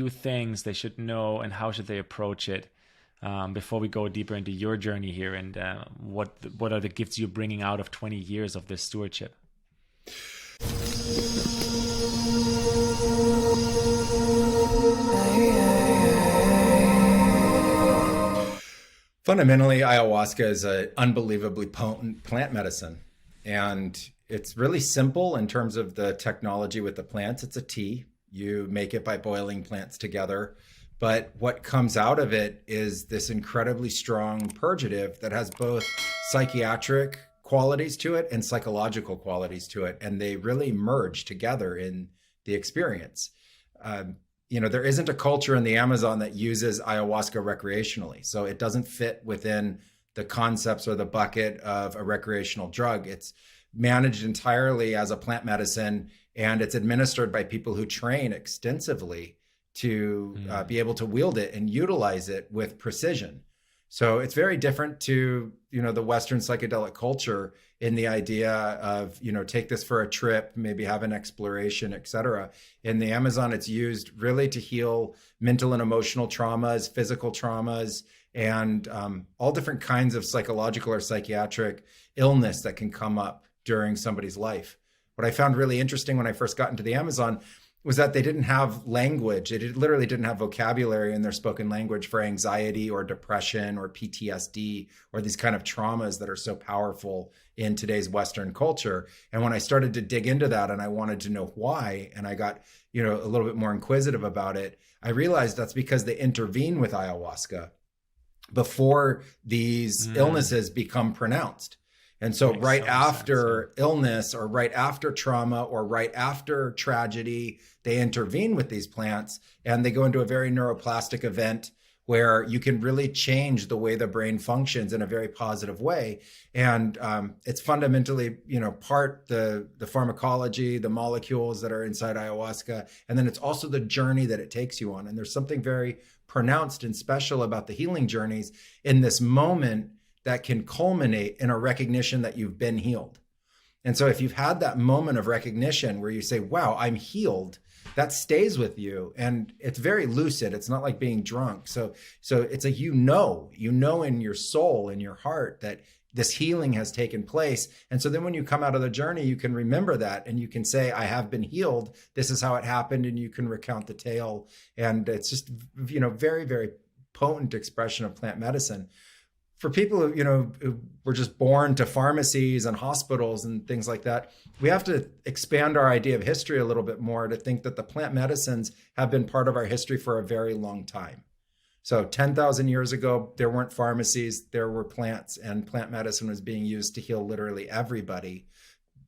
few things they should know and how should they approach it before we go deeper into your journey here and what are the gifts you're bringing out of 20 years of this stewardship? Fundamentally, ayahuasca is an unbelievably potent plant medicine. And it's really simple in terms of the technology with the plants. It's a tea. You make it by boiling plants together. But what comes out of it is this incredibly strong purgative that has both psychiatric qualities to it and psychological qualities to it. And they really merge together in the experience. There isn't a culture in the Amazon that uses ayahuasca recreationally. So it doesn't fit within the concepts or the bucket of a recreational drug. It's managed entirely as a plant medicine, and it's administered by people who train extensively to be able to wield it and utilize it with precision. So it's very different to, the Western psychedelic culture in the idea of, take this for a trip, maybe have an exploration, et cetera. In the Amazon, it's used really to heal mental and emotional traumas, physical traumas, and all different kinds of psychological or psychiatric illness that can come up during somebody's life. What I found really interesting when I first got into the Amazon was that they didn't have language. They literally didn't have vocabulary in their spoken language for anxiety or depression or PTSD or these kind of traumas that are so powerful in today's Western culture. And when I started to dig into that and I wanted to know why, and I got, a little bit more inquisitive about it, I realized that's because they intervene with ayahuasca before these illnesses become pronounced. And so right after illness or right after trauma or right after tragedy, they intervene with these plants and they go into a very neuroplastic event where you can really change the way the brain functions in a very positive way. And it's fundamentally, part the pharmacology, the molecules that are inside ayahuasca. And then it's also the journey that it takes you on. And there's something very pronounced and special about the healing journeys in this moment that can culminate in a recognition that you've been healed. And so if you've had that moment of recognition where you say, wow, I'm healed, that stays with you. And it's very lucid. It's not like being drunk. So it's a, in your soul, in your heart, that this healing has taken place. And so then when you come out of the journey, you can remember that and you can say, I have been healed. This is how it happened. And you can recount the tale. And it's just, very, very potent expression of plant medicine. For people who were just born to pharmacies and hospitals and things like that, we have to expand our idea of history a little bit more to think that the plant medicines have been part of our history for a very long time. So 10,000 years ago, there weren't pharmacies, there were plants, and plant medicine was being used to heal literally everybody.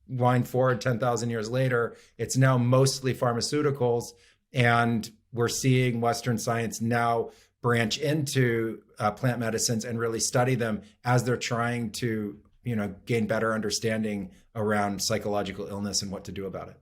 Wind forward 10,000 years later, it's now mostly pharmaceuticals, and we're seeing Western science now branch into plant medicines and really study them as they're trying to, gain better understanding around psychological illness and what to do about it.